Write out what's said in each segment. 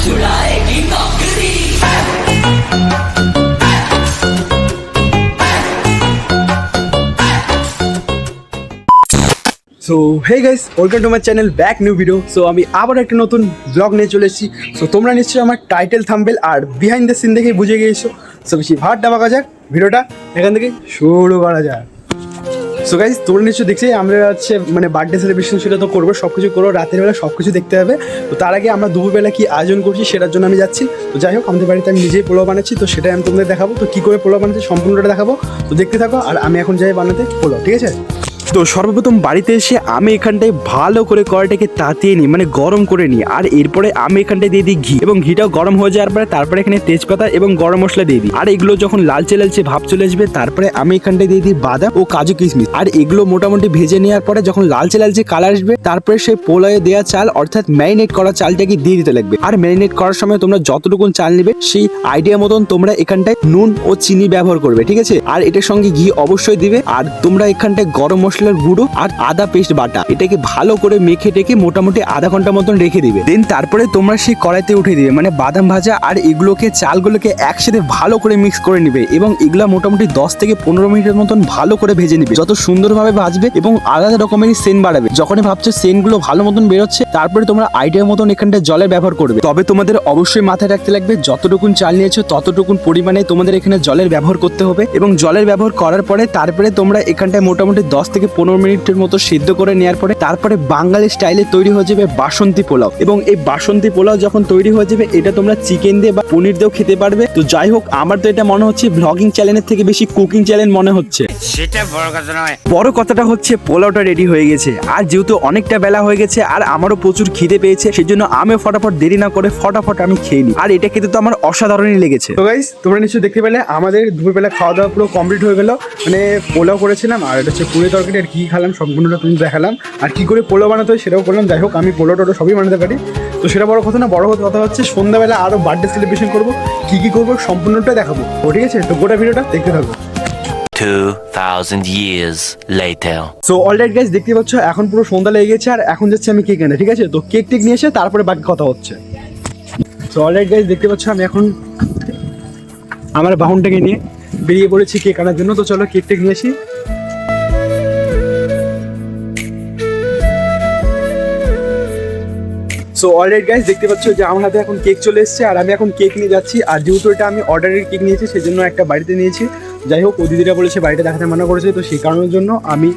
छुड़ाएगी नौकरी। So hey guys, welcome to my channel back new video. So আমি আবার একটা নতুন ব্লগ নিয়ে চলে এসেছি। সো তোমরা নিশ্চয়ই আমার টাইটেল থাম্বনেল আর বিহাইন্ড দ্য সিন দেখে বুঝে গিয়েছো। সো বেশি ভাট না বাঁকা যাক, ভিডিওটা এখান থেকে শুরু করা যাক। সো গাইস, তোমরা নিশ্চয়ই দেখছি আমরা হচ্ছে মানে বার্থডে সেলিব্রেশন সেটা তো করবো, সব কিছু করবো, রাতের বেলা সব কিছু দেখতে হবে। তো তার আগে আমরা দুপুরবেলা কি আয়োজন করছি সেটার জন্য আমি যাচ্ছি। তো যাই হোক, আমাদের বাড়িতে আমি নিজেই পোলাও বানাচ্ছি, তো সেটাই আমি তোমাদের দেখাবো। তো কী করে পোলাও বানাচ্ছি সম্পূর্ণটা দেখাবো, তো দেখতে থাকো। আর আমি এখন যাই বানাতে পোলাও, ঠিক আছে? তো সর্বপ্রথম বাড়িতে এসে আমি এখানটায় ভালো করে কড়াইটাকে তাতিয়ে নিই, মানে গরম করে নিই। আর এরপরে আমি এখানটায় দিয়ে দিই ঘি, এবং ঘিটাও গরম হয়ে যাওয়ার পরে তারপরে এখানে তেজপাতা এবং গরম মশলা দিয়ে দিই। আর এগুলো যখন লালচে লালচে ভাব চলে আসবে, তারপরে আমি এখানটায় দিয়ে দিই বাদাম ও কাজু কিশমিশ। আর এগুলো মোটামুটি ভেজে নেওয়ার পরে যখন লালচে লালচে কালার আসবে, তারপরে সেই পোলাওয়ে দেওয়া চাল অর্থাৎ ম্যারিনেট করা চালটাকে দিয়ে দিতে লাগবে। আর ম্যারিনেট করার সময় তোমরা যতটুকুন চাল নেবে সেই আইডিয়া মতন তোমরা এখানটায় নুন ও চিনি ব্যবহার করবে, ঠিক আছে? আর এটার সঙ্গে ঘি অবশ্যই দিবে। আর তোমরা এখানটায় গরম মশলার গুঁড়ো আর আদা পেস্ট বাটা এটাকে ভালো করে মেখে টেকে মোটামুটি আধা ঘন্টা মতন রেখে দিবে। দেন তারপরে তোমরা সেই কড়াইতে উঠে দিবে, মানে বাদাম ভাজা আর এগুলোকে চালগুলোকে একসাথে ভালো করে মিক্স করে নিবে, এবং এগুলা মোটামুটি 10 থেকে 15 মিনিটের মতন ভালো করে ভেজে নিবে। যত সুন্দরভাবে ভাজবে এবং আলাদা রকমেরই সেন্ট বাড়াবে। যখনই ভাবছো সেন্টগুলো ভালো মতন বেরোচ্ছে, তারপরে তোমরা আইডিয়া মতন এখানটা জলের ব্যবহার করবে। তবে তোমাদের অবশ্যই মাথায় রাখতে লাগবে যতটুকুন চাল নিয়েছো ততটুকুন পরিমাণে তোমাদের এখানে জলের ব্যবহার করতে হবে। এবং জলের ব্যবহার করার পরে তারপরে তোমরা এখানটায় মোটামুটি 10 থেকে 15 মিনিটের মতো সিদ্ধ করে নেওয়ার পরে তারপরে বাঙালি স্টাইলে তৈরি হয়ে যাবে বাসন্তী পোলাও। এবং এই বাসন্তী পোলাও যখন তৈরি হয়ে যাবে, এটা তোমরা চিকেন দিয়ে বা পনির দিয়েও খেতে পারবে। তো যাই হোক, আমার তো এটা মনে হচ্ছে ব্লগিং চ্যানেলের থেকে বেশি কুকিং চ্যানেল মনে হচ্ছে। সেটা বড় কথা নয়, বড় কথাটা হচ্ছে পোলাওটা রেডি হয়ে গেছে। আর যেহেতু অনেকটা বেলা হয়ে গেছে আর আমারও প্রচুর খিদে পেয়েছে, সেই জন্য আমি ফটাফট দেরি না করে ফটাফট আমি খেয়ে নিই। আর এটা খেতে তো আমার অসাধারণই লেগেছে। তো গাইস, তোমরা নিশ্চয়ই দেখতে পেলে আমাদের দুপুরবেলা খাওয়া দাওয়া পুরো কমপ্লিট হয়ে গেল। মানে পোলাও করেছিলাম, আর এটা হচ্ছে পুরি তরকারি, আর কি খেলাম সম্পূর্ণটা তুমি দেখালাম। আর কি করে পোলাও বানাতে হয় সেটাও করলাম। যাই হোক, আমি পোলাও টোটো সবই বানাতে পারি, তো সেটা বড় কথা না। বড় কথা হচ্ছে সন্ধ্যাবেলা আরও বার্থডে সেলিব্রেশন করবো, কী করবো সম্পূর্ণটা দেখাবো, ঠিক আছে? তো গোটা ভিডিওটা দেখতে থাকবো। 2000 years later. So alright guys, দেখতে পাচ্ছ এখন পুরো সন্ধ্যা লেগে গেছে, আর এখন যাচ্ছে আমি কেক এনে, ঠিক আছে? তো কেক টেক নিয়ে এসে তারপরে বাকি কথা হচ্ছে। সো অলরাইট গাইস, দেখতে পাচ্ছ আমি এখন আমার বাহনটাকে নিয়ে বেরিয়ে পড়েছি কেক আনার জন্য। তো চলো কেক টেক নিয়ে আসি। সো অলরাইট গাইস, দেখতে পাচ্ছ যে আমার হাতে এখন কেক চলে এসেছে, আর আমি এখন কেক নিয়ে যাচ্ছি। আর যেহেতু এটা আমি অর্ডারের কেক নিয়েছি, সেই জন্য একটা বাড়িতে নিয়েছি। যাই হোক, ও দিদিরা বলেছে বাড়িতে দেখাতে মানা করেছে, তো সেই কারণের জন্য আমি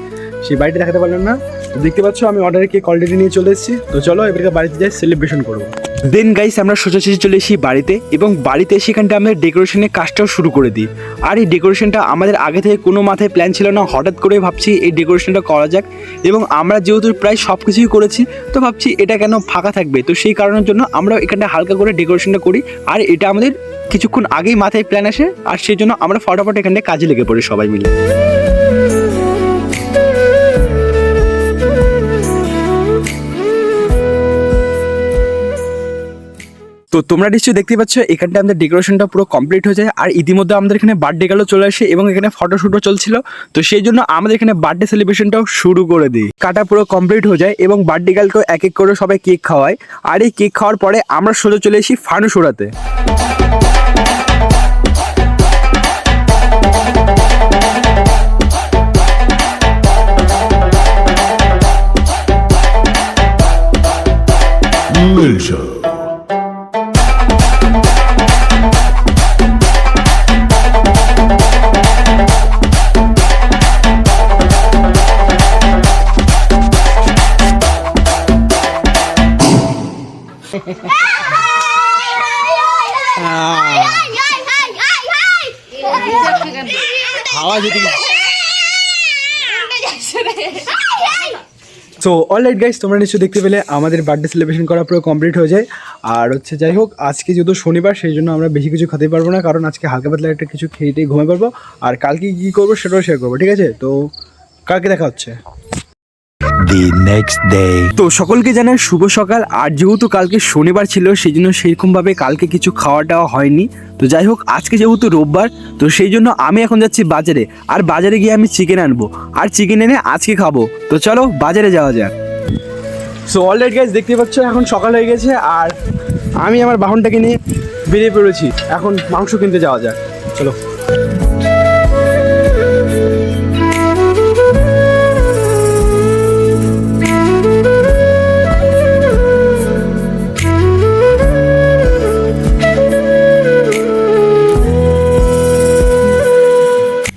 সেই বাড়িতে দেখাতে পারলাম না। তো দেখতে পাচ্ছ আমি অর্ডারের কেক অলরেডি নিয়ে চলে এসেছি। তো চলো এবারে বাড়িতে যাই, সেলিব্রেশন করবো। দেন গাইস, আমরা সোজাসুজি চলে এসেছি বাড়িতে, এবং বাড়িতে এসে এখানটা আমাদের ডেকোরেশনের কাজটাও শুরু করে দিই। আর এই ডেকোরেশনটা আমাদের আগে থেকে কোনো মাথায় প্ল্যান ছিল না, হঠাৎ করে ভাবছি এই ডেকোরেশনটা করা যাক। এবং আমরা যেহেতু প্রায় সব কিছুই করেছি, তো ভাবছি এটা কেন ফাঁকা থাকবে, তো সেই কারণের জন্য আমরা এখানটা হালকা করে ডেকোরেশনটা করি। আর এটা আমাদের কিছুক্ষণ আগেই মাথায় প্ল্যান আসে, আর সেই জন্য আমরা ফটাফট এখানটায় কাজে লেগে পড়ি সবাই মিলে। তো তোমরা নিশ্চয়ই দেখতে পাচ্ছ এখানটা আমাদের ডেকোরেশনটা পুরো কমপ্লিট হয়ে যায়। আর ইতিমধ্যে আমাদের এখানে বার্থডে গালও চলে আসে, এবং এখানে ফটোশ্যুটও চলছিল। তো সেই জন্য আমাদের এখানে বার্থডে সেলিব্রেশনটাও শুরু করে দিই। কাটা পুরো কমপ্লিট হয়ে যায়, এবং বার্থডে গালকেও এক এক করে সবাই কেক খাওয়ায়। আর এই কেক খাওয়ার পরে আমরা সোজা চলে আসি ফানুস ওড়াতে। সো অলরাইট গাইস, তোমরা নিশ্চয়ই দেখতে পেলে আমাদের বার্থডে সেলিব্রেশন করা পুরো কমপ্লিট হয়ে যায়। আর হচ্ছে যাই হোক, আজকে যেহেতু শনিবার, সেই জন্য আমরা বেশি কিছু খেতে পারবো না, কারণ আজকে হালকা পাতলা একটা কিছু খেয়েই ঘুমে পারবো। আর কালকে কী করবো সেটাও শেয়ার করবো, ঠিক আছে? তো কালকে দেখা হচ্ছে। The next day. তো সকলকে জানাই শুভ সকাল। আর যেহেতু কালকে শনিবার ছিল, সেই জন্য সেইরকমভাবে কালকে কিছু খাওয়া দাওয়া হয়নি। তো যাই হোক, আজকে যেহেতু রোববার, তো সেই জন্য আমি এখন যাচ্ছি বাজারে। আর বাজারে গিয়ে আমি চিকেন আনবো, আর চিকেন এনে আজকে খাবো। তো চলো বাজারে যাওয়া যাক। সো অলরাইট গাইস, দেখতে পাচ্ছ এখন সকাল হয়ে গেছে, আর আমি আমার বাহনটাকে নিয়ে বেরিয়ে পড়েছি, এখন মাংস কিনতে যাওয়া যাক, চলো।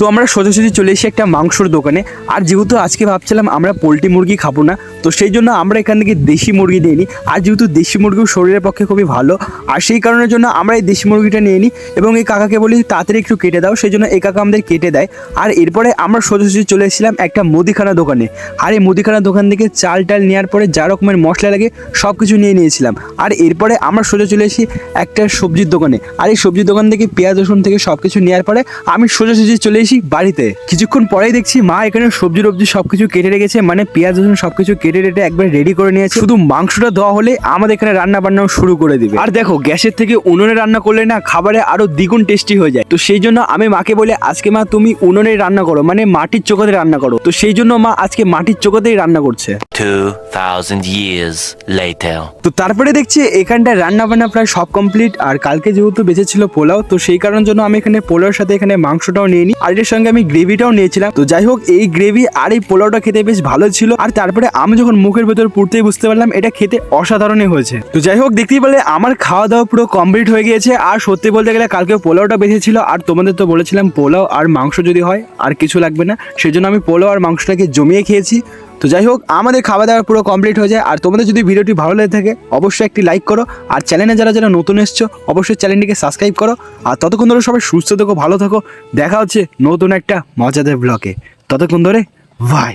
তো আমরা সোজাসুজি চলে এসেছি একটা মাংসর দোকানে। আর যেহেতু আজকে ভাবছিলাম আমরা পোলট্রি মুরগি খাবো না, তো সেই জন্য আমরা এখান থেকে দেশি মুরগি নিয়ে নিই। আর যেহেতু দেশি মুরগিও শরীরের পক্ষে খুবই ভালো, আর সেই কারণের জন্য আমরা এই দেশি মুরগিটা নিয়ে নিই এবং এই কাকাকে বলি তাড়াতাড়ি একটু কেটে দাও, সেই জন্য এই কাকা আমাদের কেটে দেয়। আর এরপরে আমরা সোজাসুজি চলে এসেছিলাম একটা মুদিখানা দোকানে। আর এই মুদিখানা দোকান থেকে চাল টাল নেওয়ার পরে যা রকমের মশলা লাগে সব কিছু নিয়ে নিয়েছিলাম। আর এরপরে আমরা সোজা চলে এসেছি একটা সবজির দোকানে। আর এই সবজির দোকান থেকে পেঁয়াজ রসুন থেকে সব কিছু নেওয়ার পরে আমি সোজাসুজি চলে এসেছি বাড়িতে। কিছুক্ষণ পরেই দেখছি মা এখানে সবজি টবজি সবকিছু কেটে রেখেছে, মানে পেঁয়াজ রসুন সবকিছু কেটে রেটে একবার রেডি করে নিয়েছে। শুধু মাংসটা দেওয়া হলে আমাদের এখানে রান্না বান্নাও শুরু করে দিবে। আর দেখো গ্যাসের থেকে উনুনে রান্না করলে না খাবারে আরো দ্বিগুণ টেস্টি হয়ে যায়। তো সেই জন্য আমি মাকে বলে আজকে মা তুমি উনুনে রান্না করো, মানে মাটির চৌকাতে রান্না করো। তো সেই জন্য মা আজকে মাটির চৌকাতেই রান্না করছে। 2000 years later. তো তারপরে দেখছি এখানটা রান্না বান্না প্রায় সব কমপ্লিট। আর কালকে যেহেতু বেঁচেছিল পোলাও, তো সেই কারণের জন্য আমি এখানে পোলাওর সাথে এখানে মাংসটাও নিয়ে নিই, আর এর সঙ্গে আমি গ্রেভিটাও নিয়েছিলাম। তো যাই হোক এই গ্রেভি আর এই পোলাওটা খেতে বেশ ভালো ছিল। আর তারপরে আমি যখন মুখের ভেতর পুরতেই বুঝতে পারলাম এটা খেতে অসাধারণই হয়েছে। তো যাই হোক দেখতেই পেলে আমার খাওয়া দাওয়া পুরো কমপ্লিট হয়ে গিয়েছে। আর সত্যি বলতে গেলে কালকে পোলাওটা বেঁচেছিল, আর তোমাদের তো বলেছিলাম পোলাও আর মাংস যদি হয় আর কিছু লাগবে না, সেই জন্য আমি পোলাও আর মাংসটাকে জমিয়ে খেয়েছি। তো যাই হোক আমাদের খাওয়া দাওয়া পুরো কমপ্লিট হয়ে যায়। আর তোমাদের যদি ভিডিওটি ভালো লেগে থাকে অবশ্যই একটি লাইক করো, আর চ্যানেলে যারা যারা নতুন এসছো অবশ্যই চ্যানেলটিকে সাবস্ক্রাইব করো। আর ততক্ষণ ধরে সবাই সুস্থ থেকো, ভালো থাকো, দেখা হচ্ছে নতুন একটা মজাদার ব্লগে। ততক্ষণ ধরে বাই।